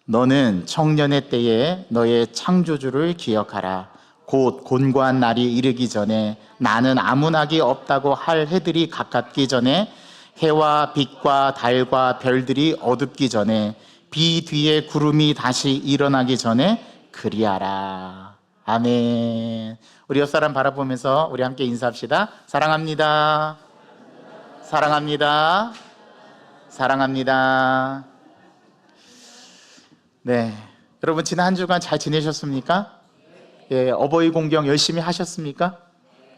너는 청년의 때에 너의 창조주를 기억하라. 곧 곤고한 날이 이르기 전에 나는 아무나기 없다고 할 해들이 가깝기 전에 해와 빛과 달과 별들이 어둡기 전에 비 뒤에 구름이 다시 일어나기 전에 그리하라. 아멘. 우리 옆 사람 바라보면서 우리 함께 인사합시다. 사랑합니다. 사랑합니다. 사랑합니다. 네, 여러분 지난 한 주간 잘 지내셨습니까? 예, 어버이 공경 열심히 하셨습니까?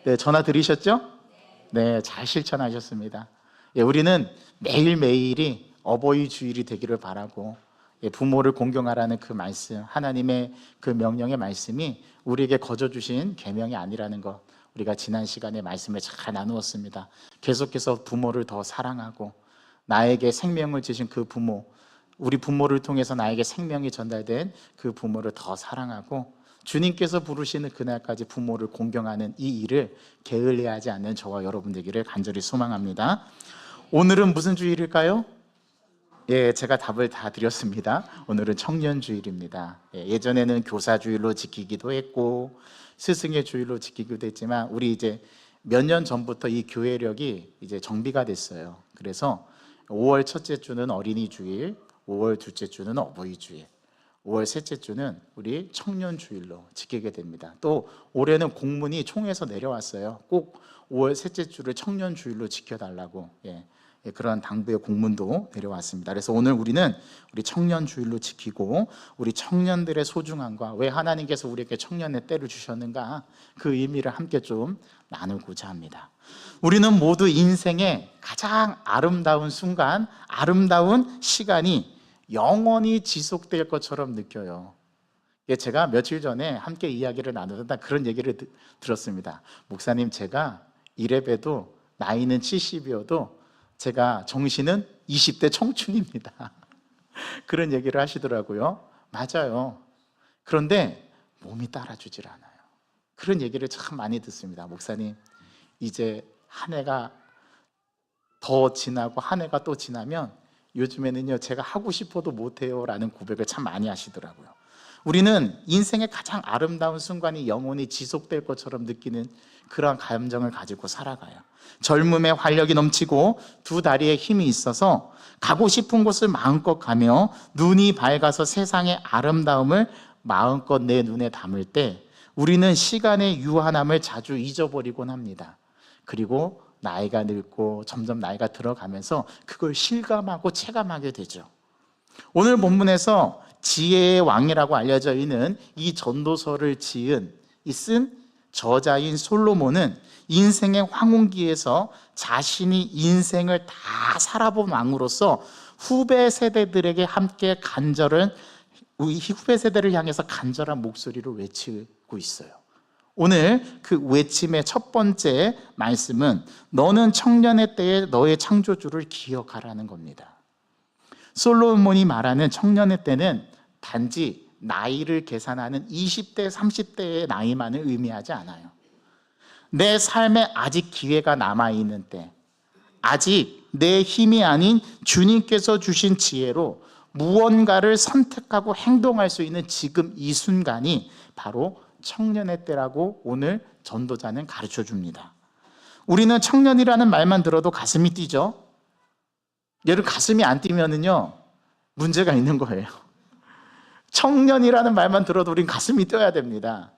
네, 전화 드리셨죠? 네, 잘 실천하셨습니다. 예, 우리는 매일매일이 어버이 주일이 되기를 바라고, 예, 부모를 공경하라는 그 말씀, 하나님의 그 명령의 말씀이 우리에게 거저 주신 계명이 아니라는 것, 우리가 지난 시간에 말씀을 잘 나누었습니다. 계속해서 부모를 더 사랑하고, 나에게 생명을 주신 그 부모, 우리 부모를 통해서 나에게 생명이 전달된 그 부모를 더 사랑하고, 주님께서 부르시는 그날까지 부모를 공경하는 이 일을 게을리하지 않는 저와 여러분 되기를 간절히 소망합니다. 오늘은 무슨 주일일까요? 예, 제가 답을 다 드렸습니다. 오늘은 청년주일입니다. 예, 예전에는 교사주일로 지키기도 했고 스승의 주일로 지키기도 했지만 우리 이제 몇 년 전부터 이 교회력이 이제 정비가 됐어요. 그래서 5월 첫째 주는 어린이 주일, 5월 둘째 주는 어버이 주일, 5월 셋째 주는 우리 청년 주일로 지키게 됩니다. 또 올해는 공문이 총에서 내려왔어요. 꼭 5월 셋째 주를 청년 주일로 지켜달라고. 그런 당부의 공문도 내려왔습니다. 그래서 오늘 우리는 우리 청년 주일로 지키고 우리 청년들의 소중함과 왜 하나님께서 우리에게 청년의 때를 주셨는가, 그 의미를 함께 좀 나누고자 합니다. 우리는 모두 인생의 가장 아름다운 순간, 아름다운 시간이 영원히 지속될 것처럼 느껴요. 제가 며칠 전에 함께 이야기를 나누다 그런 얘기를 들었습니다. 목사님, 제가 이래봬도 나이는 70이어도 제가 정신은 20대 청춘입니다. 그런 얘기를 하시더라고요. 맞아요. 그런데 몸이 따라주질 않아요. 그런 얘기를 참 많이 듣습니다. 목사님, 이제 한 해가 더 지나고 한 해가 또 지나면 요즘에는요, 제가 하고 싶어도 못해요 라는 고백을 참 많이 하시더라고요. 우리는 인생의 가장 아름다운 순간이 영원히 지속될 것처럼 느끼는 그런 감정을 가지고 살아가요. 젊음에 활력이 넘치고 두 다리에 힘이 있어서 가고 싶은 곳을 마음껏 가며 눈이 밝아서 세상의 아름다움을 마음껏 내 눈에 담을 때 우리는 시간의 유한함을 자주 잊어버리곤 합니다. 그리고 나이가 늙고 점점 나이가 들어가면서 그걸 실감하고 체감하게 되죠. 오늘 본문에서 지혜의 왕이라고 알려져 있는 이 전도서를 쓴 저자인 솔로몬은 인생의 황혼기에서 자신이 인생을 다 살아본 왕으로서 후배 세대들에게 후배 세대를 향해서 간절한 목소리로 외치고 있어요. 오늘 그 외침의 첫 번째 말씀은 너는 청년의 때에 너의 창조주를 기억하라는 겁니다. 솔로몬이 말하는 청년의 때는 단지 나이를 계산하는 20대, 30대의 나이만을 의미하지 않아요. 내 삶에 아직 기회가 남아있는 때, 아직 내 힘이 아닌 주님께서 주신 지혜로 무언가를 선택하고 행동할 수 있는 지금 이 순간이 바로 청년의 때라고 오늘 전도자는 가르쳐 줍니다. 우리는 청년이라는 말만 들어도 가슴이 뛰죠. 여러분, 가슴이 안 뛰면은요, 문제가 있는 거예요. 청년이라는 말만 들어도 우린 가슴이 뛰어야 됩니다.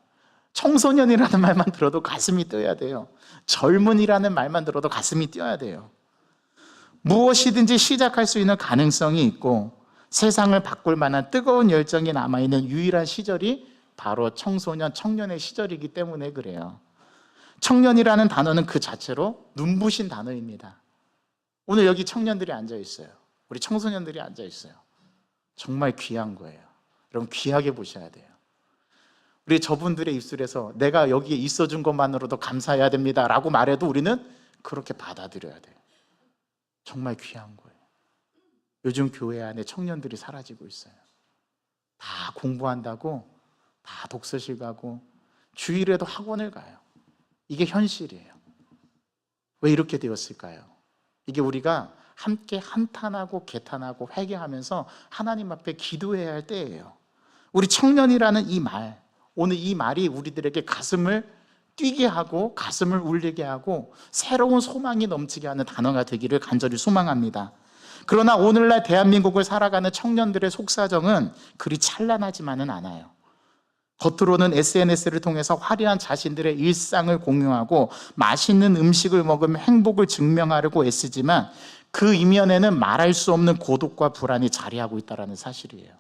청소년이라는 말만 들어도 가슴이 뛰어야 돼요. 젊은이라는 말만 들어도 가슴이 뛰어야 돼요. 무엇이든지 시작할 수 있는 가능성이 있고 세상을 바꿀 만한 뜨거운 열정이 남아있는 유일한 시절이 바로 청소년, 청년의 시절이기 때문에 그래요. 청년이라는 단어는 그 자체로 눈부신 단어입니다. 오늘 여기 청년들이 앉아있어요. 우리 청소년들이 앉아있어요. 정말 귀한 거예요. 여러분, 귀하게 보셔야 돼요. 우리 저분들의 입술에서 내가 여기에 있어준 것만으로도 감사해야 됩니다 라고 말해도 우리는 그렇게 받아들여야 돼요. 정말 귀한 거예요. 요즘 교회 안에 청년들이 사라지고 있어요. 다 공부한다고 다 독서실 가고 주일에도 학원을 가요. 이게 현실이에요. 왜 이렇게 되었을까요? 이게 우리가 함께 한탄하고 개탄하고 회개하면서 하나님 앞에 기도해야 할 때예요. 우리 청년이라는 이 말, 오늘 이 말이 우리들에게 가슴을 뛰게 하고 가슴을 울리게 하고 새로운 소망이 넘치게 하는 단어가 되기를 간절히 소망합니다. 그러나 오늘날 대한민국을 살아가는 청년들의 속사정은 그리 찬란하지만은 않아요. 겉으로는 SNS를 통해서 화려한 자신들의 일상을 공유하고 맛있는 음식을 먹으며 행복을 증명하려고 애쓰지만 그 이면에는 말할 수 없는 고독과 불안이 자리하고 있다는 사실이에요.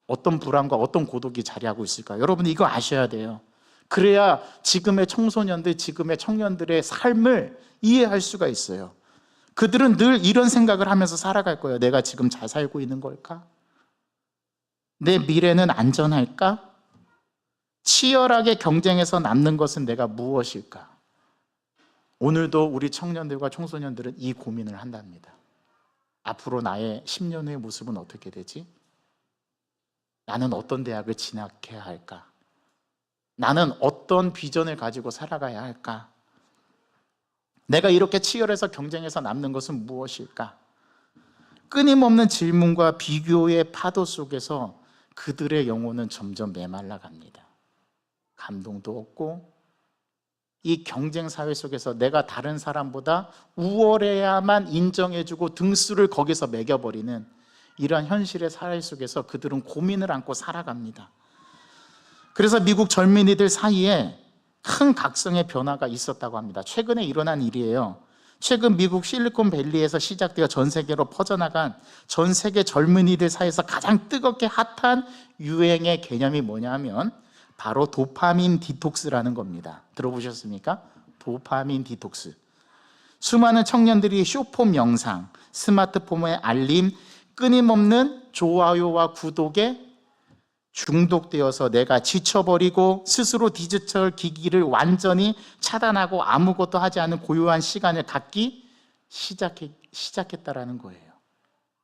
어떤 불안과 어떤 고독이 자리하고 있을까요? 여러분 이거 아셔야 돼요. 그래야 지금의 청소년들, 지금의 청년들의 삶을 이해할 수가 있어요. 그들은 늘 이런 생각을 하면서 살아갈 거예요. 내가 지금 잘 살고 있는 걸까? 내 미래는 안전할까? 치열하게 경쟁해서 남는 것은 내가 무엇일까? 오늘도 우리 청년들과 청소년들은 이 고민을 한답니다. 앞으로 나의 10년 후의 모습은 어떻게 되지? 나는 어떤 대학을 진학해야 할까? 나는 어떤 비전을 가지고 살아가야 할까? 내가 이렇게 치열해서 경쟁해서 남는 것은 무엇일까? 끊임없는 질문과 비교의 파도 속에서 그들의 영혼은 점점 메말라 갑니다. 감동도 없고 이 경쟁 사회 속에서 내가 다른 사람보다 우월해야만 인정해주고 등수를 거기서 매겨버리는 이러한 현실의 사회 속에서 그들은 고민을 안고 살아갑니다. 그래서 미국 젊은이들 사이에 큰 각성의 변화가 있었다고 합니다. 최근에 일어난 일이에요. 최근 미국 실리콘밸리에서 시작되어 전 세계로 퍼져나간 전 세계 젊은이들 사이에서 가장 뜨겁게 핫한 유행의 개념이 뭐냐면 바로 도파민 디톡스라는 겁니다. 들어보셨습니까? 도파민 디톡스. 수많은 청년들이 쇼폼 영상, 스마트폰의 알림, 끊임없는 좋아요와 구독에 중독되어서 내가 지쳐버리고 스스로 디지털 기기를 완전히 차단하고 아무것도 하지 않은 고요한 시간을 갖기 시작했다라는 거예요.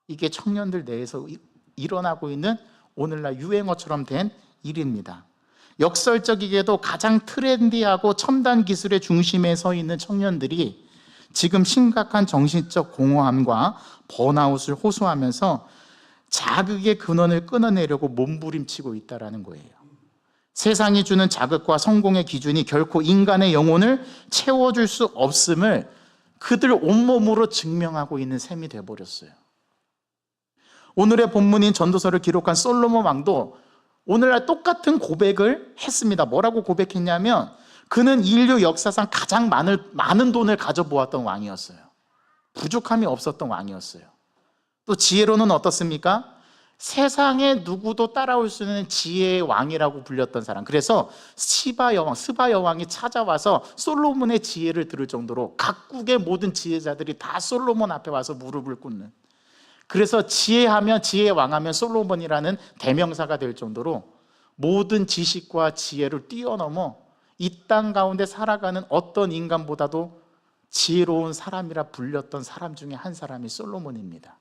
이게 청년들 내에서 일어나고 있는 오늘날 유행어처럼 된 일입니다. 역설적이게도 가장 트렌디하고 첨단 기술의 중심에 서 있는 청년들이 지금 심각한 정신적 공허함과 번아웃을 호소하면서 자극의 근원을 끊어내려고 몸부림치고 있다는 거예요. 세상이 주는 자극과 성공의 기준이 결코 인간의 영혼을 채워줄 수 없음을 그들 온몸으로 증명하고 있는 셈이 되어버렸어요. 오늘의 본문인 전도서를 기록한 솔로몬 왕도 오늘날 똑같은 고백을 했습니다. 뭐라고 고백했냐면 그는 인류 역사상 가장 많은 돈을 가져보았던 왕이었어요. 부족함이 없었던 왕이었어요. 또 지혜로는 어떻습니까? 세상에 누구도 따라올 수 있는 지혜의 왕이라고 불렸던 사람. 그래서 스바 여왕이 찾아와서 솔로몬의 지혜를 들을 정도로 각국의 모든 지혜자들이 다 솔로몬 앞에 와서 무릎을 꿇는, 그래서 지혜하면 지혜의 왕하면 솔로몬이라는 대명사가 될 정도로 모든 지식과 지혜를 뛰어넘어 이 땅 가운데 살아가는 어떤 인간보다도 지혜로운 사람이라 불렸던 사람 중에 한 사람이 솔로몬입니다.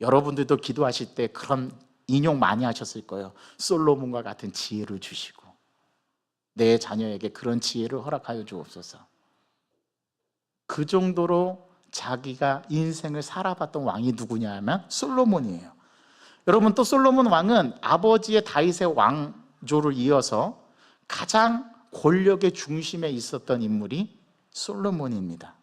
여러분들도 기도하실 때 그런 인용 많이 하셨을 거예요. 솔로몬과 같은 지혜를 주시고 내 자녀에게 그런 지혜를 허락하여 주옵소서. 그 정도로 자기가 인생을 살아봤던 왕이 누구냐 하면 솔로몬이에요. 여러분, 또 솔로몬 왕은 아버지의 다윗의 왕조를 이어서 가장 권력의 중심에 있었던 인물이 솔로몬입니다.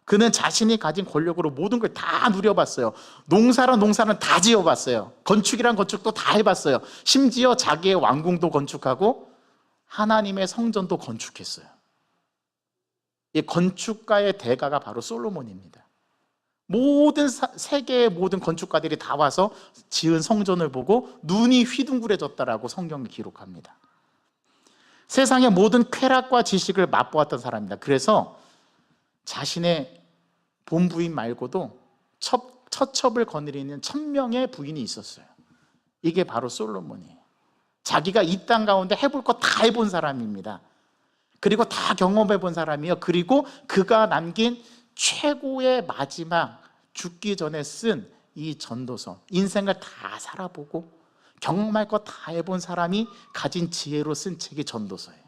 그는 자신이 가진 권력으로 모든 걸 다 누려봤어요. 농사는 다 지어봤어요. 건축이란 건축도 다 해봤어요. 심지어 자기의 왕궁도 건축하고 하나님의 성전도 건축했어요. 이 건축가의 대가가 바로 솔로몬입니다. 모든 세계의 모든 건축가들이 다 와서 지은 성전을 보고 눈이 휘둥그레졌다라고 성경이 기록합니다. 세상의 모든 쾌락과 지식을 맛보았던 사람입니다. 그래서 자신의 본부인 말고도 처첩을 거느리는 1000명의 부인이 있었어요. 이게 바로 솔로몬이에요. 자기가 이 땅 가운데 해볼 거 다 해본 사람입니다. 그리고 다 경험해 본 사람이에요. 그리고 그가 남긴 최고의 마지막 죽기 전에 쓴 이 전도서, 인생을 다 살아보고 경험할 거 다 해본 사람이 가진 지혜로 쓴 책이 전도서예요.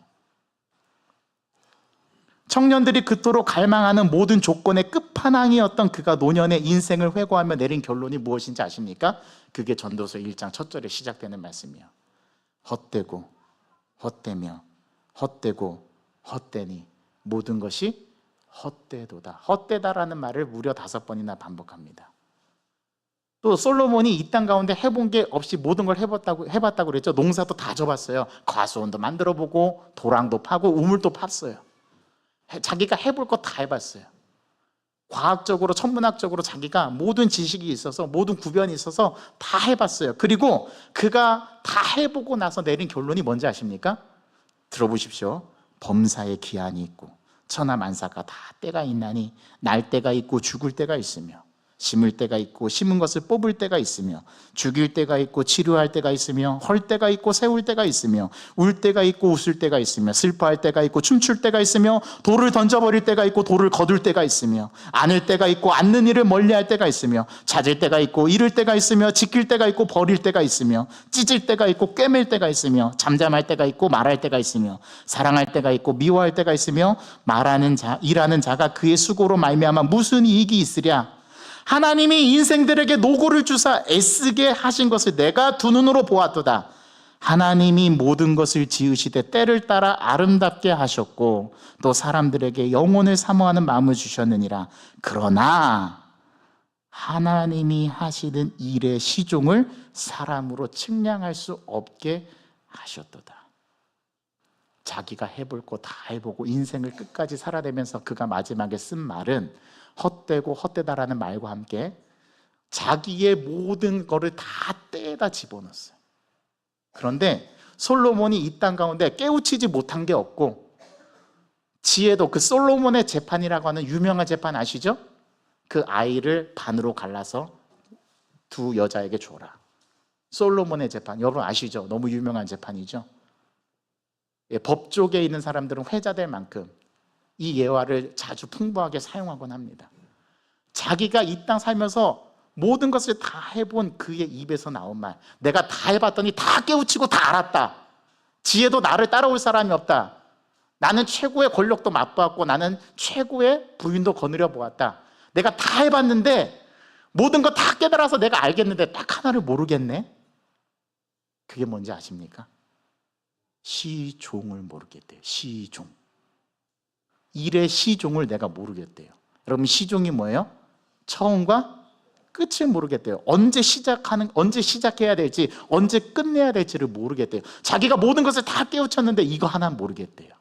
청년들이 그토록 갈망하는 모든 조건의 끝판왕이었던 그가 노년의 인생을 회고하며 내린 결론이 무엇인지 아십니까? 그게 전도서 1장 첫 절에 시작되는 말씀이에요. 헛되고 헛되며 헛되고 헛되니 모든 것이 헛되도다. 헛되다라는 말을 무려 5번이나 반복합니다. 또 솔로몬이 이 땅 가운데 해본 게 없이 모든 걸 해봤다고 그랬죠. 농사도 다 져봤어요. 과수원도 만들어보고 도랑도 파고 우물도 팠어요. 자기가 해볼 거 다 해봤어요. 과학적으로 천문학적으로 자기가 모든 지식이 있어서 모든 구변이 있어서 다 해봤어요. 그리고 그가 다 해보고 나서 내린 결론이 뭔지 아십니까? 들어보십시오. 범사에 기한이 있고 천하만사가 다 때가 있나니 날 때가 있고 죽을 때가 있으며 심을 때가 있고 심은 것을 뽑을 때가 있으며 죽일 때가 있고 치료할 때가 있으며 헐 때가 있고 세울 때가 있으며 울 때가 있고 웃을 때가 있으며 슬퍼할 때가 있고 춤출 때가 있으며 돌을 던져버릴 때가 있고 돌을 거둘 때가 있으며 안을 때가 있고 안는 일을 멀리할 때가 있으며 찾을 때가 있고 잃을 때가 있으며 지킬 때가 있고 버릴 때가 있으며 찢을 때가 있고 꿰맬 때가 있으며 잠잠할 때가 있고 말할 때가 있으며 사랑할 때가 있고 미워할 때가 있으며 일하는 자가 그의 수고로 말미암아 무슨 이익이 있으랴. 하나님이 인생들에게 노고를 주사 애쓰게 하신 것을 내가 두 눈으로 보았도다. 하나님이 모든 것을 지으시되 때를 따라 아름답게 하셨고 또 사람들에게 영혼을 사모하는 마음을 주셨느니라. 그러나 하나님이 하시는 일의 시종을 사람으로 측량할 수 없게 하셨도다. 자기가 해볼 거 다 해보고 인생을 끝까지 살아내면서 그가 마지막에 쓴 말은 헛되고 헛되다라는 말과 함께 자기의 모든 거를 다 때에다 집어넣었어요. 그런데 솔로몬이 이 땅 가운데 깨우치지 못한 게 없고 지혜도 그 솔로몬의 재판이라고 하는 유명한 재판 아시죠? 그 아이를 반으로 갈라서 두 여자에게 줘라. 솔로몬의 재판 여러분 아시죠? 너무 유명한 재판이죠. 법조계에 있는 사람들은 회자될 만큼 이 예화를 자주 풍부하게 사용하곤 합니다. 자기가 이 땅 살면서 모든 것을 다 해본 그의 입에서 나온 말, 내가 다 해봤더니 다 깨우치고 다 알았다. 지혜도 나를 따라올 사람이 없다. 나는 최고의 권력도 맛보았고 나는 최고의 부인도 거느려 보았다. 내가 다 해봤는데 모든 거 다 깨달아서 내가 알겠는데 딱 하나를 모르겠네. 그게 뭔지 아십니까? 시종을 모르겠대요. 시종. 일의 시종을 내가 모르겠대요. 여러분 시종이 뭐예요? 처음과 끝을 모르겠대요. 언제 시작해야 될지 언제 끝내야 될지를 모르겠대요. 자기가 모든 것을 다 깨우쳤는데 이거 하나 모르겠대요.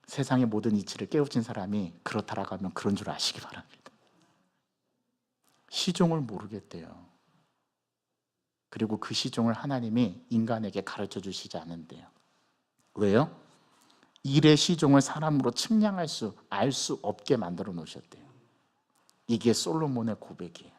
세상의 모든 이치를 깨우친 사람이 그렇다라고 하면 그런 줄 아시기 바랍니다. 시종을 모르겠대요. 그리고 그 시종을 하나님이 인간에게 가르쳐 주시지 않는데요. 왜요? 일의 시종을 사람으로 측량할 수, 알 수 없게 만들어 놓으셨대요. 이게 솔로몬의 고백이에요.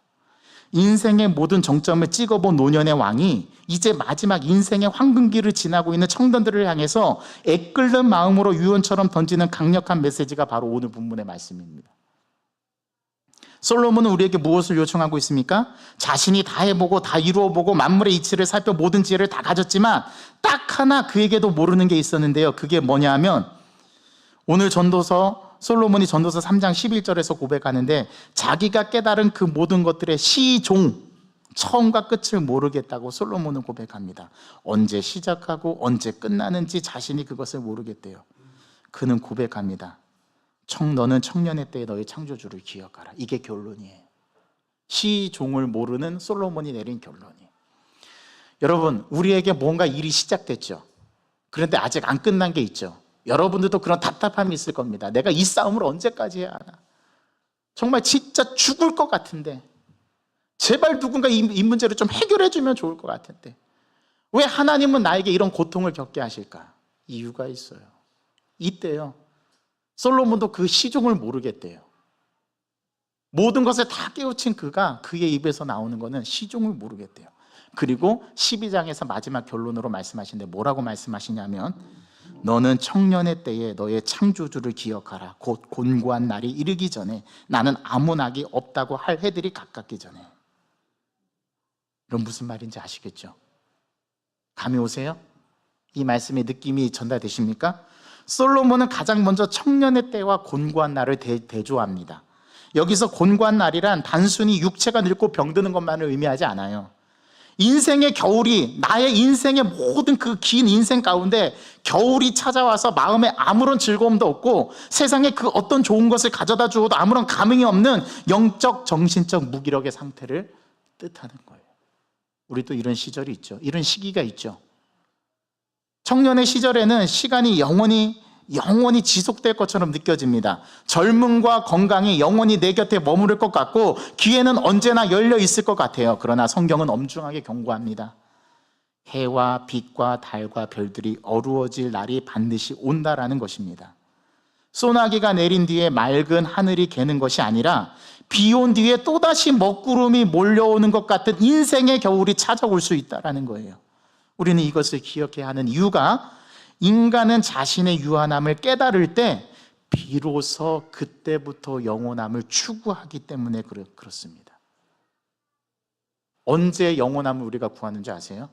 인생의 모든 정점을 찍어본 노년의 왕이 이제 마지막 인생의 황금기를 지나고 있는 청년들을 향해서 애끓는 마음으로 유언처럼 던지는 강력한 메시지가 바로 오늘 본문의 말씀입니다. 솔로몬은 우리에게 무엇을 요청하고 있습니까? 자신이 다 해보고 다 이루어보고 만물의 이치를 살펴 모든 지혜를 다 가졌지만 딱 하나 그에게도 모르는 게 있었는데요. 그게 뭐냐 하면 오늘 솔로몬이 전도서 3장 11절에서 고백하는데 자기가 깨달은 그 모든 것들의 시종, 처음과 끝을 모르겠다고 솔로몬은 고백합니다. 언제 시작하고 언제 끝나는지 자신이 그것을 모르겠대요. 그는 고백합니다. 너는 청년의 때에 너의 창조주를 기억하라. 이게 결론이에요. 시종을 모르는 솔로몬이 내린 결론이에요. 여러분, 우리에게 뭔가 일이 시작됐죠. 그런데 아직 안 끝난 게 있죠. 여러분들도 그런 답답함이 있을 겁니다. 내가 이 싸움을 언제까지 해야 하나. 정말 진짜 죽을 것 같은데 제발 누군가 이 문제를 좀 해결해 주면 좋을 것 같은데 왜 하나님은 나에게 이런 고통을 겪게 하실까? 이유가 있어요. 이때요. 솔로몬도 그 시종을 모르겠대요. 모든 것을 다 깨우친 그가 그의 입에서 나오는 것은 시종을 모르겠대요. 그리고 12장에서 마지막 결론으로 말씀하시는데 뭐라고 말씀하시냐면 너는 청년의 때에 너의 창조주를 기억하라. 곧 곤고한 날이 이르기 전에 나는 아무 낙이 없다고 할 해들이 가깝기 전에. 이런 무슨 말인지 아시겠죠? 감이 오세요? 이 말씀의 느낌이 전달되십니까? 솔로몬은 가장 먼저 청년의 때와 곤고한 날을 대조합니다. 여기서 곤고한 날이란 단순히 육체가 늙고 병드는 것만을 의미하지 않아요. 인생의 겨울이, 나의 인생의 모든 그 긴 인생 가운데 겨울이 찾아와서 마음에 아무런 즐거움도 없고 세상에 그 어떤 좋은 것을 가져다 주어도 아무런 감흥이 없는 영적 정신적 무기력의 상태를 뜻하는 거예요. 우리도 이런 시절이 있죠. 이런 시기가 있죠. 청년의 시절에는 시간이 영원히 지속될 것처럼 느껴집니다. 젊음과 건강이 영원히 내 곁에 머무를 것 같고 기회는 언제나 열려 있을 것 같아요. 그러나 성경은 엄중하게 경고합니다. 해와 빛과 달과 별들이 어루어질 날이 반드시 온다라는 것입니다. 소나기가 내린 뒤에 맑은 하늘이 개는 것이 아니라 비 온 뒤에 또다시 먹구름이 몰려오는 것 같은 인생의 겨울이 찾아올 수 있다는 거예요. 우리는 이것을 기억해야 하는 이유가 인간은 자신의 유한함을 깨달을 때 비로소 그때부터 영원함을 추구하기 때문에 그렇습니다. 언제 영원함을 우리가 구하는지 아세요?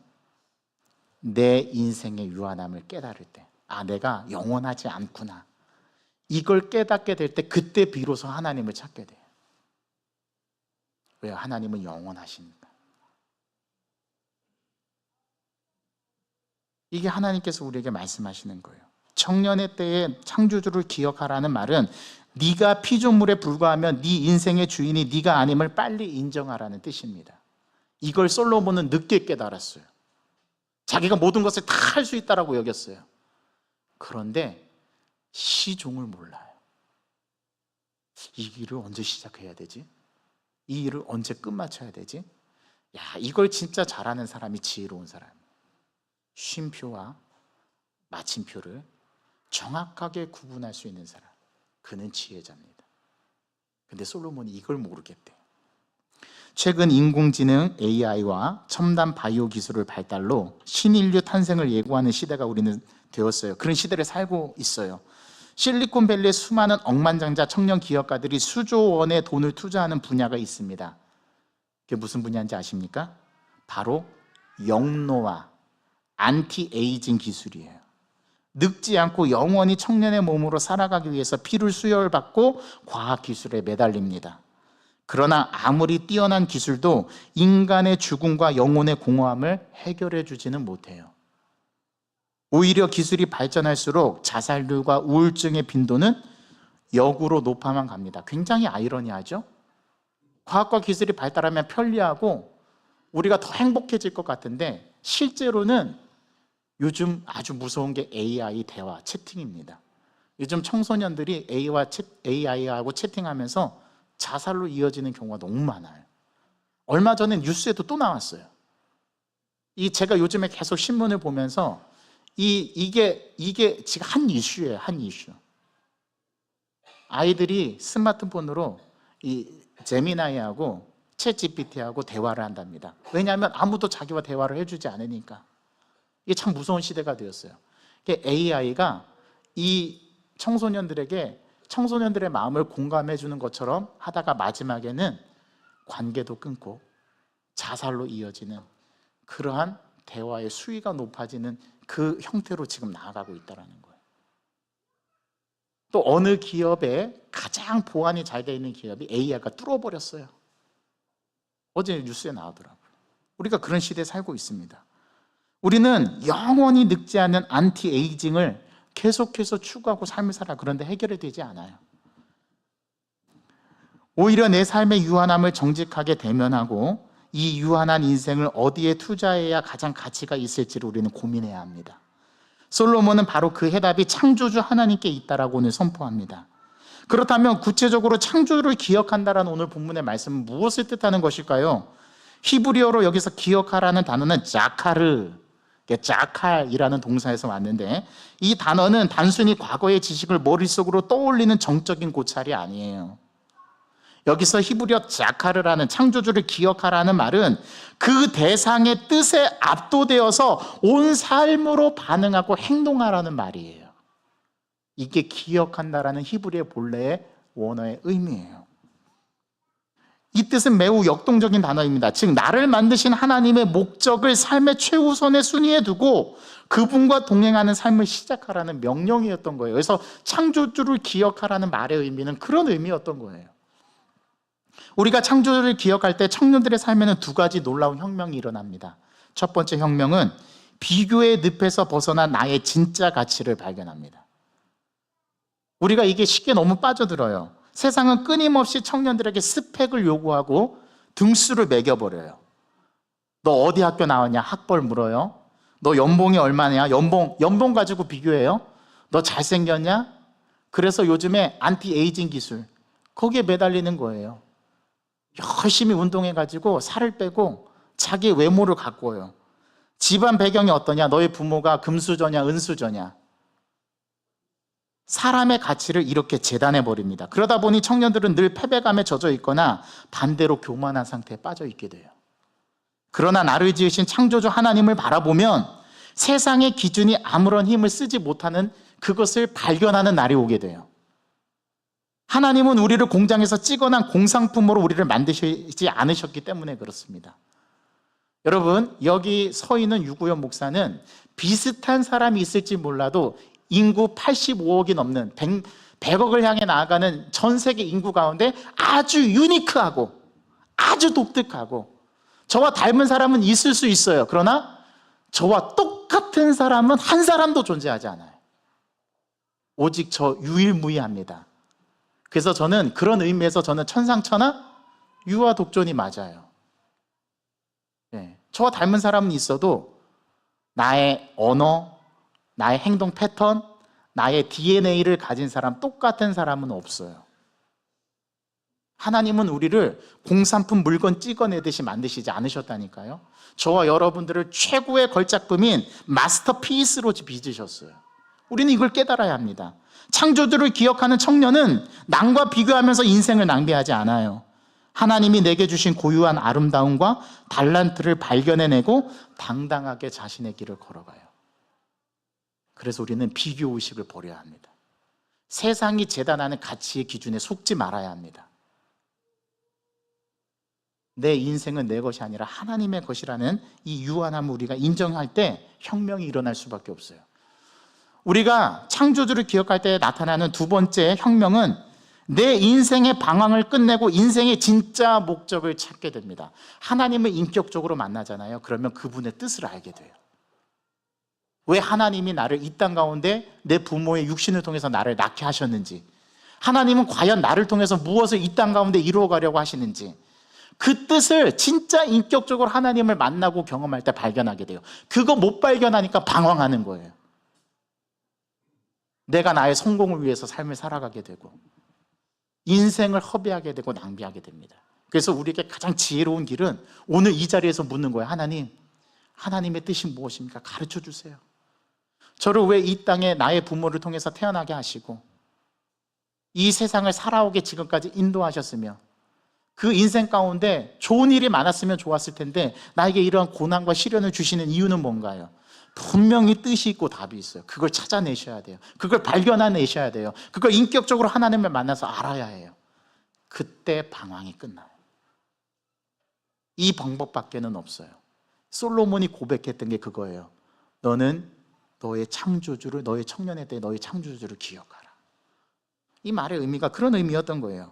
내 인생의 유한함을 깨달을 때, 아, 내가 영원하지 않구나, 이걸 깨닫게 될 때 그때 비로소 하나님을 찾게 돼요. 왜요? 하나님은 영원하시니까. 이게 하나님께서 우리에게 말씀하시는 거예요. 청년의 때에 창조주를 기억하라는 말은 네가 피조물에 불과하면 네 인생의 주인이 네가 아님을 빨리 인정하라는 뜻입니다. 이걸 솔로몬은 늦게 깨달았어요. 자기가 모든 것을 다 할 수 있다라고 여겼어요. 그런데 시종을 몰라요. 이 일을 언제 시작해야 되지? 이 일을 언제 끝마쳐야 되지? 야, 이걸 진짜 잘하는 사람이 지혜로운 사람이에요. 쉼표와 마침표를 정확하게 구분할 수 있는 사람, 그는 지혜자입니다. 근데 솔로몬이 이걸 모르겠대요. 최근 인공지능 AI와 첨단 바이오 기술의 발달로 신인류 탄생을 예고하는 시대가 우리는 되었어요. 그런 시대를 살고 있어요. 실리콘밸리의 수많은 억만장자 청년 기업가들이 수조 원의 돈을 투자하는 분야가 있습니다. 그게 무슨 분야인지 아십니까? 바로 영노화, 안티에이징 기술이에요. 늙지 않고 영원히 청년의 몸으로 살아가기 위해서 피를 수혈받고 과학기술에 매달립니다. 그러나 아무리 뛰어난 기술도 인간의 죽음과 영혼의 공허함을 해결해 주지는 못해요. 오히려 기술이 발전할수록 자살률과 우울증의 빈도는 역으로 높아만 갑니다. 굉장히 아이러니하죠? 과학과 기술이 발달하면 편리하고 우리가 더 행복해질 것 같은데 실제로는 요즘 아주 무서운 게 AI 대화, 채팅입니다. 요즘 청소년들이 AI하고 채팅하면서 자살로 이어지는 경우가 너무 많아요. 얼마 전에 뉴스에도 또 나왔어요. 제가 요즘에 계속 신문을 보면서 이게 지금 한 이슈예요, 한 이슈. 아이들이 스마트폰으로 이 제미나이하고 챗GPT하고 대화를 한답니다. 왜냐하면 아무도 자기와 대화를 해주지 않으니까. 이게 참 무서운 시대가 되었어요. AI가 이 청소년들의 마음을 공감해 주는 것처럼 하다가 마지막에는 관계도 끊고 자살로 이어지는 그러한 대화의 수위가 높아지는 그 형태로 지금 나아가고 있다는 거예요. 또 어느 기업에 가장 보안이 잘 되어 있는 기업이 AI가 뚫어버렸어요. 어제 뉴스에 나오더라고요. 우리가 그런 시대에 살고 있습니다. 우리는 영원히 늙지 않는 안티에이징을 계속해서 추구하고 삶을 살아. 그런데 해결이 되지 않아요. 오히려 내 삶의 유한함을 정직하게 대면하고 이 유한한 인생을 어디에 투자해야 가장 가치가 있을지를 우리는 고민해야 합니다. 솔로몬은 바로 그 해답이 창조주 하나님께 있다라고 오늘 선포합니다. 그렇다면 구체적으로 창조주를 기억한다라는 오늘 본문의 말씀은 무엇을 뜻하는 것일까요? 히브리어로 여기서 기억하라는 단어는 자칼이라는 동사에서 왔는데 이 단어는 단순히 과거의 지식을 머릿속으로 떠올리는 정적인 고찰이 아니에요. 여기서 히브리어 자카르라는 창조주를 기억하라는 말은 그 대상의 뜻에 압도되어서 온 삶으로 반응하고 행동하라는 말이에요. 이게 기억한다라는 히브리어 본래의 원어의 의미예요. 이 뜻은 매우 역동적인 단어입니다. 즉 나를 만드신 하나님의 목적을 삶의 최우선의 순위에 두고 그분과 동행하는 삶을 시작하라는 명령이었던 거예요. 그래서 창조주를 기억하라는 말의 의미는 그런 의미였던 거예요. 우리가 창조주를 기억할 때 청년들의 삶에는 두 가지 놀라운 혁명이 일어납니다. 첫 번째 혁명은 비교의 늪에서 벗어난 나의 진짜 가치를 발견합니다. 우리가 이게 쉽게 너무 빠져들어요. 세상은 끊임없이 청년들에게 스펙을 요구하고 등수를 매겨버려요. 너 어디 학교 나왔냐? 학벌 물어요. 너 연봉이 얼마냐? 연봉 가지고 비교해요. 너 잘생겼냐? 그래서 요즘에 안티에이징 기술 거기에 매달리는 거예요. 열심히 운동해가지고 살을 빼고 자기 외모를 가꿔요. 집안 배경이 어떠냐? 너의 부모가 금수저냐 은수저냐? 사람의 가치를 이렇게 재단해 버립니다. 그러다 보니 청년들은 늘 패배감에 젖어 있거나 반대로 교만한 상태에 빠져 있게 돼요. 그러나 나를 지으신 창조주 하나님을 바라보면 세상의 기준이 아무런 힘을 쓰지 못하는 그것을 발견하는 날이 오게 돼요. 하나님은 우리를 공장에서 찍어난 공산품으로 우리를 만드시지 않으셨기 때문에 그렇습니다. 여러분, 여기 서 있는 유구현 목사는 비슷한 사람이 있을지 몰라도 인구 85억이 넘는 100억을 향해 나아가는 전 세계 인구 가운데 아주 유니크하고 아주 독특하고 저와 닮은 사람은 있을 수 있어요. 그러나 저와 똑같은 사람은 한 사람도 존재하지 않아요. 오직 저 유일무이합니다. 그래서 저는 그런 의미에서 저는 천상천하 유아독존이 맞아요. 네. 저와 닮은 사람은 있어도 나의 언어, 나의 행동 패턴, 나의 DNA를 가진 사람, 똑같은 사람은 없어요. 하나님은 우리를 공산품 물건 찍어내듯이 만드시지 않으셨다니까요. 저와 여러분들을 최고의 걸작품인 마스터피스로 빚으셨어요. 우리는 이걸 깨달아야 합니다. 창조주를 기억하는 청년은 남과 비교하면서 인생을 낭비하지 않아요. 하나님이 내게 주신 고유한 아름다움과 달란트를 발견해내고 당당하게 자신의 길을 걸어가요. 그래서 우리는 비교의식을 버려야 합니다. 세상이 재단하는 가치의 기준에 속지 말아야 합니다. 내 인생은 내 것이 아니라 하나님의 것이라는 이 유한함을 우리가 인정할 때 혁명이 일어날 수밖에 없어요. 우리가 창조주를 기억할 때 나타나는 두 번째 혁명은 내 인생의 방황을 끝내고 인생의 진짜 목적을 찾게 됩니다. 하나님을 인격적으로 만나잖아요. 그러면 그분의 뜻을 알게 돼요. 왜 하나님이 나를 이 땅 가운데 내 부모의 육신을 통해서 나를 낳게 하셨는지, 하나님은 과연 나를 통해서 무엇을 이 땅 가운데 이루어가려고 하시는지, 그 뜻을 진짜 인격적으로 하나님을 만나고 경험할 때 발견하게 돼요. 그거 못 발견하니까 방황하는 거예요. 내가 나의 성공을 위해서 삶을 살아가게 되고 인생을 허비하게 되고 낭비하게 됩니다. 그래서 우리에게 가장 지혜로운 길은 오늘 이 자리에서 묻는 거예요. 하나님, 하나님의 뜻이 무엇입니까? 가르쳐 주세요. 저를 왜 이 땅에 나의 부모를 통해서 태어나게 하시고 이 세상을 살아오게 지금까지 인도하셨으며 그 인생 가운데 좋은 일이 많았으면 좋았을 텐데 나에게 이러한 고난과 시련을 주시는 이유는 뭔가요? 분명히 뜻이 있고 답이 있어요. 그걸 찾아내셔야 돼요. 그걸 발견해내셔야 돼요. 그걸 인격적으로 하나님을 만나서 알아야 해요. 그때 방황이 끝나요. 이 방법밖에는 없어요. 솔로몬이 고백했던 게 그거예요. 너는 너의 창조주를, 너의 청년의 때 너의 창조주를 기억하라. 이 말의 의미가 그런 의미였던 거예요.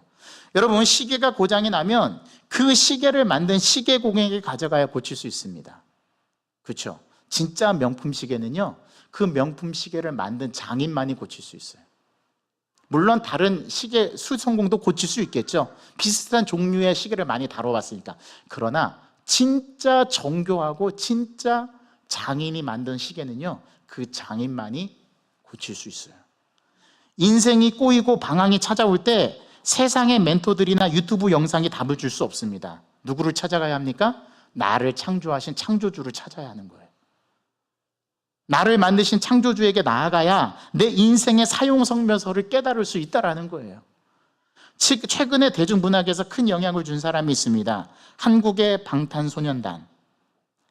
여러분, 시계가 고장이 나면 그 시계를 만든 시계 공예에게 가져가야 고칠 수 있습니다. 그렇죠? 진짜 명품 시계는요, 그 명품 시계를 만든 장인만이 고칠 수 있어요. 물론 다른 시계 수성공도 고칠 수 있겠죠. 비슷한 종류의 시계를 많이 다뤄봤으니까. 그러나 진짜 정교하고 진짜 장인이 만든 시계는요, 그 장인만이 고칠 수 있어요. 인생이 꼬이고 방황이 찾아올 때 세상의 멘토들이나 유튜브 영상이 답을 줄 수 없습니다. 누구를 찾아가야 합니까? 나를 창조하신 창조주를 찾아야 하는 거예요. 나를 만드신 창조주에게 나아가야 내 인생의 사용성명서를 깨달을 수 있다는 거예요. 최근에 대중문학에서 큰 영향을 준 사람이 있습니다. 한국의 방탄소년단이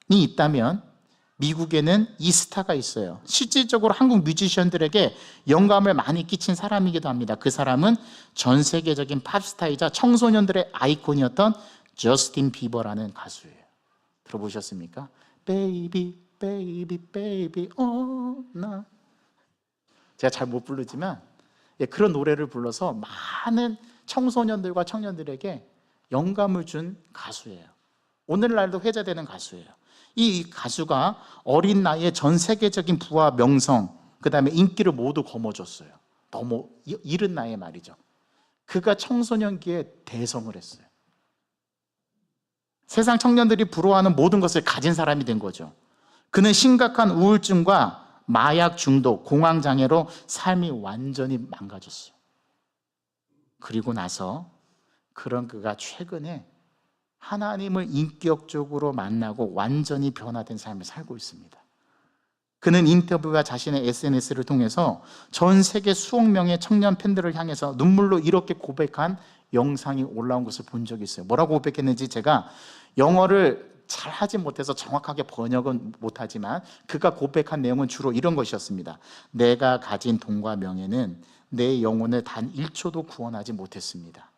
있다면 미국에는 이 스타가 있어요. 실질적으로 한국 뮤지션들에게 영감을 많이 끼친 사람이기도 합니다. 그 사람은 전 세계적인 팝스타이자 청소년들의 아이콘이었던 저스틴 비버라는 가수예요. 들어보셨습니까? 베이비 베이비 베이비 나 제가 잘 못 부르지만 그런 노래를 불러서 많은 청소년들과 청년들에게 영감을 준 가수예요. 오늘날도 회자되는 가수예요. 이 가수가 어린 나이에 전 세계적인 부와 명성, 그 다음에 인기를 모두 거머쥐었어요. 너무 이른 나이에 말이죠. 그가 청소년기에 대성을 했어요. 세상 청년들이 부러워하는 모든 것을 가진 사람이 된 거죠. 그는 심각한 우울증과 마약 중독, 공황장애로 삶이 완전히 망가졌어요. 그리고 나서 그런 그가 최근에 하나님을 인격적으로 만나고 완전히 변화된 삶을 살고 있습니다. 그는 인터뷰와 자신의 SNS를 통해서 전 세계 수억 명의 청년 팬들을 향해서 눈물로 이렇게 고백한 영상이 올라온 것을 본 적이 있어요. 뭐라고 고백했는지 제가 영어를 잘 하지 못해서 정확하게 번역은 못하지만 그가 고백한 내용은 주로 이런 것이었습니다. 내가 가진 돈과 명예는 내 영혼을 단 1초도 구원하지 못했습니다.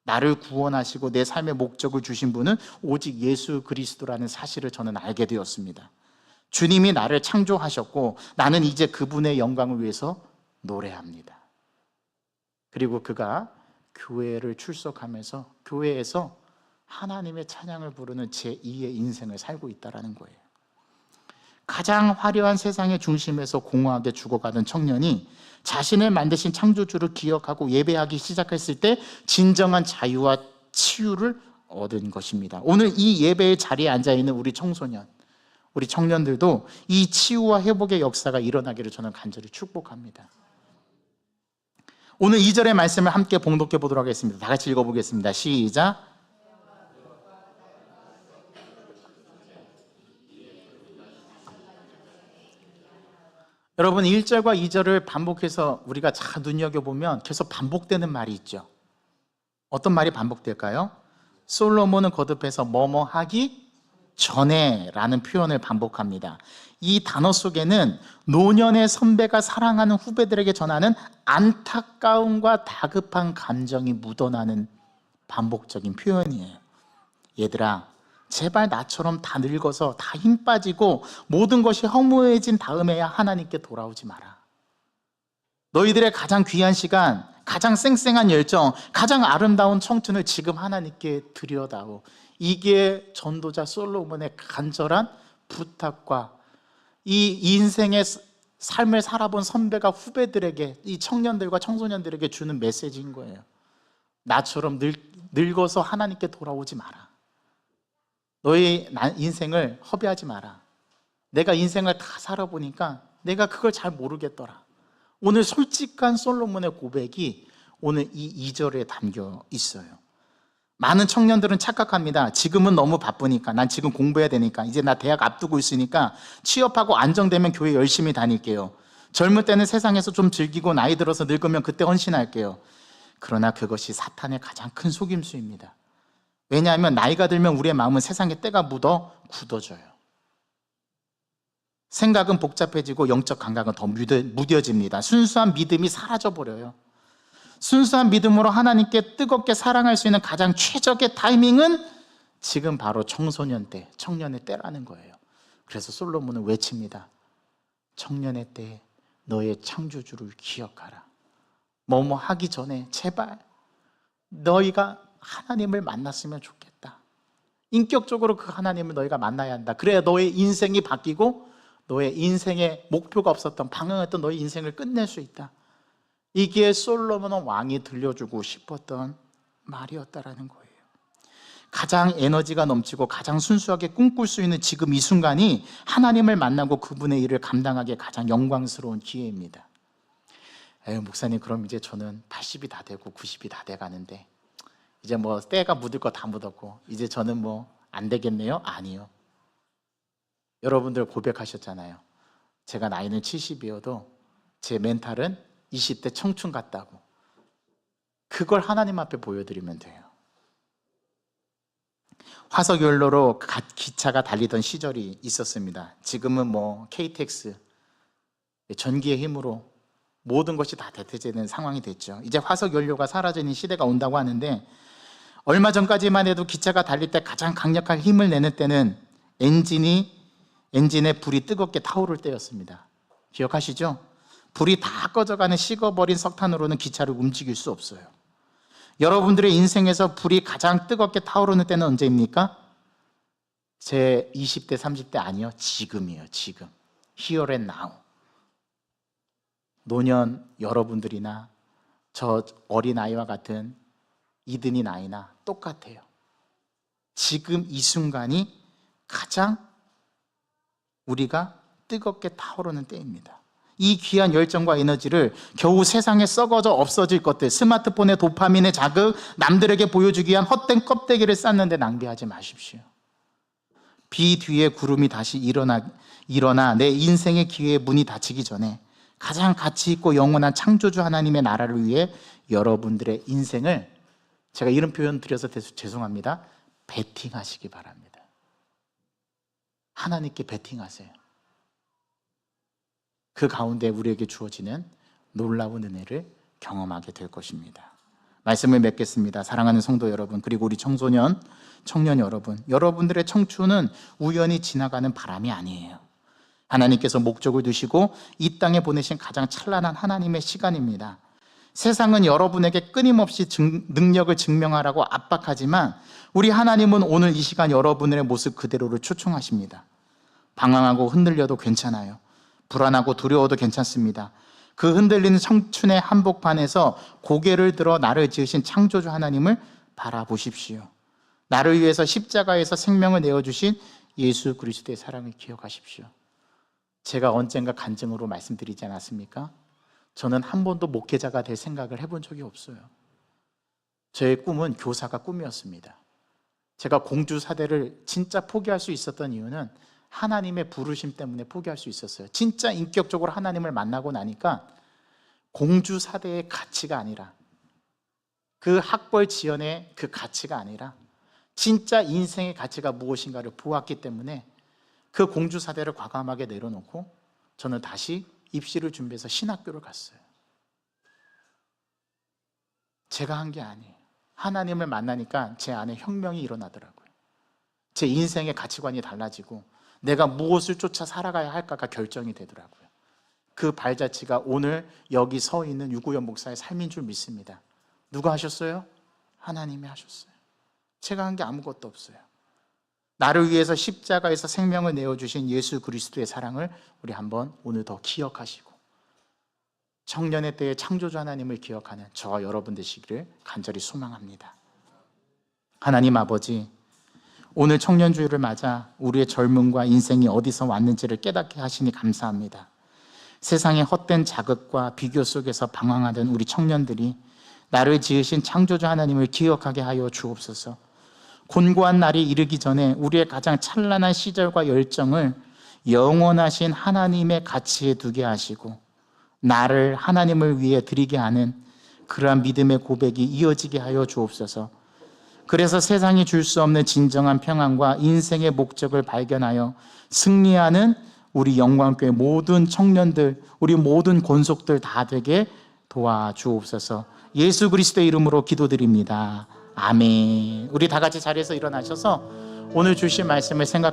나를 구원하시고 내 삶의 목적을 주신 분은 오직 예수 그리스도라는 사실을 저는 알게 되었습니다. 주님이 나를 창조하셨고 나는 이제 그분의 영광을 위해서 노래합니다. 그리고 그가 교회를 출석하면서 교회에서 하나님의 찬양을 부르는 제2의 인생을 살고 있다는 거예요. 가장 화려한 세상의 중심에서 공허하게 죽어가던 청년이 자신을 만드신 창조주를 기억하고 예배하기 시작했을 때 진정한 자유와 치유를 얻은 것입니다. 오늘 이 예배의 자리에 앉아있는 우리 청소년, 우리 청년들도 이 치유와 회복의 역사가 일어나기를 저는 간절히 축복합니다. 오늘 2절의 말씀을 함께 봉독해 보도록 하겠습니다. 다 같이 읽어보겠습니다. 시작. 여러분 1절과 2절을 반복해서 우리가 잘 눈여겨보면 계속 반복되는 말이 있죠. 어떤 말이 반복될까요? 솔로몬은 거듭해서 뭐뭐 하기 전에 라는 표현을 반복합니다. 이 단어 속에는 노년의 선배가 사랑하는 후배들에게 전하는 안타까움과 다급한 감정이 묻어나는 반복적인 표현이에요. 얘들아, 제발 나처럼 다 늙어서 다 힘 빠지고 모든 것이 허무해진 다음에야 하나님께 돌아오지 마라. 너희들의 가장 귀한 시간, 가장 쌩쌩한 열정, 가장 아름다운 청춘을 지금 하나님께 드려다오. 이게 전도자 솔로몬의 간절한 부탁과 이 인생의 삶을 살아본 선배가 후배들에게, 이 청년들과 청소년들에게 주는 메시지인 거예요. 나처럼 늙어서 하나님께 돌아오지 마라. 너의 인생을 허비하지 마라. 내가 인생을 다 살아보니까 내가 그걸 잘 모르겠더라. 오늘 솔직한 솔로몬의 고백이 오늘 이 2절에 담겨 있어요. 많은 청년들은 착각합니다. 지금은 너무 바쁘니까, 난 지금 공부해야 되니까, 이제 나 대학 앞두고 있으니까 취업하고 안정되면 교회 열심히 다닐게요. 젊을 때는 세상에서 좀 즐기고 나이 들어서 늙으면 그때 헌신할게요. 그러나 그것이 사탄의 가장 큰 속임수입니다. 왜냐하면 나이가 들면 우리의 마음은 세상에 때가 묻어 굳어져요. 생각은 복잡해지고 영적 감각은 더 무뎌집니다. 순수한 믿음이 사라져버려요. 순수한 믿음으로 하나님께 뜨겁게 사랑할 수 있는 가장 최적의 타이밍은 지금 바로 청소년 때, 청년의 때라는 거예요. 그래서 솔로몬은 외칩니다. 청년의 때에 너의 창조주를 기억하라. 뭐뭐 하기 전에 제발 너희가 하나님을 만났으면 좋겠다. 인격적으로 그 하나님을 너희가 만나야 한다. 그래야 너의 인생이 바뀌고 너의 인생에 목표가 없었던, 방황했던 너의 인생을 끝낼 수 있다. 이게 솔로몬 왕이 들려주고 싶었던 말이었다라는 거예요. 가장 에너지가 넘치고 가장 순수하게 꿈꿀 수 있는 지금 이 순간이 하나님을 만나고 그분의 일을 감당하기에 가장 영광스러운 기회입니다. 목사님, 그럼 이제 저는 80이 다 되고 90이 다 돼가는데 이제 뭐 때가 묻을 거 다 묻었고 이제 저는 뭐 안 되겠네요? 아니요. 여러분들 고백하셨잖아요. 제가 나이는 70이어도 제 멘탈은 20대 청춘 같다고. 그걸 하나님 앞에 보여드리면 돼요. 화석연료로 기차가 달리던 시절이 있었습니다. 지금은 뭐 KTX, 전기의 힘으로 모든 것이 다 대체되는 상황이 됐죠. 이제 화석연료가 사라지는 시대가 온다고 하는데, 얼마 전까지만 해도 기차가 달릴 때 가장 강력한 힘을 내는 때는 엔진에 불이 뜨겁게 타오를 때였습니다. 기억하시죠? 불이 다 꺼져가는 식어버린 석탄으로는 기차를 움직일 수 없어요. 여러분들의 인생에서 불이 가장 뜨겁게 타오르는 때는 언제입니까? 제 20대, 30대 아니요, 지금이에요. 지금. Here and now. 노년 여러분들이나 저 어린아이와 같은 이든이 나이나 똑같아요. 지금 이 순간이 가장 우리가 뜨겁게 타오르는 때입니다. 이 귀한 열정과 에너지를 겨우 세상에 썩어져 없어질 것들, 스마트폰의 도파민의 자극, 남들에게 보여주기 위한 헛된 껍데기를 쌓는데 낭비하지 마십시오. 비 뒤에 구름이 다시 일어나 내 인생의 기회의 문이 닫히기 전에 가장 가치 있고 영원한 창조주 하나님의 나라를 위해 여러분들의 인생을, 제가 이런 표현 드려서 죄송합니다, 베팅하시기 바랍니다. 하나님께 베팅하세요. 그 가운데 우리에게 주어지는 놀라운 은혜를 경험하게 될 것입니다. 말씀을 맺겠습니다. 사랑하는 성도 여러분, 그리고 우리 청소년, 청년 여러분, 여러분들의 청춘은 우연히 지나가는 바람이 아니에요. 하나님께서 목적을 두시고 이 땅에 보내신 가장 찬란한 하나님의 시간입니다. 세상은 여러분에게 끊임없이 능력을 증명하라고 압박하지만 우리 하나님은 오늘 이 시간 여러분의 모습 그대로를 초청하십니다. 방황하고 흔들려도 괜찮아요. 불안하고 두려워도 괜찮습니다. 그 흔들리는 청춘의 한복판에서 고개를 들어 나를 지으신 창조주 하나님을 바라보십시오. 나를 위해서 십자가에서 생명을 내어주신 예수 그리스도의 사랑을 기억하십시오. 제가 언젠가 간증으로 말씀드리지 않았습니까? 저는 한 번도 목회자가 될 생각을 해본 적이 없어요. 저의 꿈은 교사가 꿈이었습니다. 제가 공주사대를 진짜 포기할 수 있었던 이유는 하나님의 부르심 때문에 포기할 수 있었어요. 진짜 인격적으로 하나님을 만나고 나니까 공주사대의 가치가 아니라, 그 학벌 지연의 그 가치가 아니라 진짜 인생의 가치가 무엇인가를 보았기 때문에 그 공주사대를 과감하게 내려놓고 저는 다시 입시를 준비해서 신학교를 갔어요. 제가 한 게 아니에요. 하나님을 만나니까 제 안에 혁명이 일어나더라고요. 제 인생의 가치관이 달라지고 내가 무엇을 쫓아 살아가야 할까가 결정이 되더라고요. 그 발자취가 오늘 여기 서 있는 유구현 목사의 삶인 줄 믿습니다. 누가 하셨어요? 하나님이 하셨어요. 제가 한 게 아무것도 없어요. 나를 위해서 십자가에서 생명을 내어주신 예수 그리스도의 사랑을 우리 한번 오늘 더 기억하시고 청년의 때의 창조주 하나님을 기억하는 저와 여러분 되시기를 간절히 소망합니다. 하나님 아버지, 오늘 청년주일을 맞아 우리의 젊음과 인생이 어디서 왔는지를 깨닫게 하시니 감사합니다. 세상의 헛된 자극과 비교 속에서 방황하던 우리 청년들이 나를 지으신 창조주 하나님을 기억하게 하여 주옵소서. 곤고한 날이 이르기 전에 우리의 가장 찬란한 시절과 열정을 영원하신 하나님의 가치에 두게 하시고 나를 하나님을 위해 드리게 하는 그러한 믿음의 고백이 이어지게 하여 주옵소서. 그래서 세상이 줄 수 없는 진정한 평안과 인생의 목적을 발견하여 승리하는 우리 영광교회 모든 청년들, 우리 모든 권속들 다 되게 도와주옵소서. 예수 그리스도의 이름으로 기도드립니다. 아멘. 우리 다 같이 자리에서 일어나셔서 오늘 주신 말씀을 생각하면서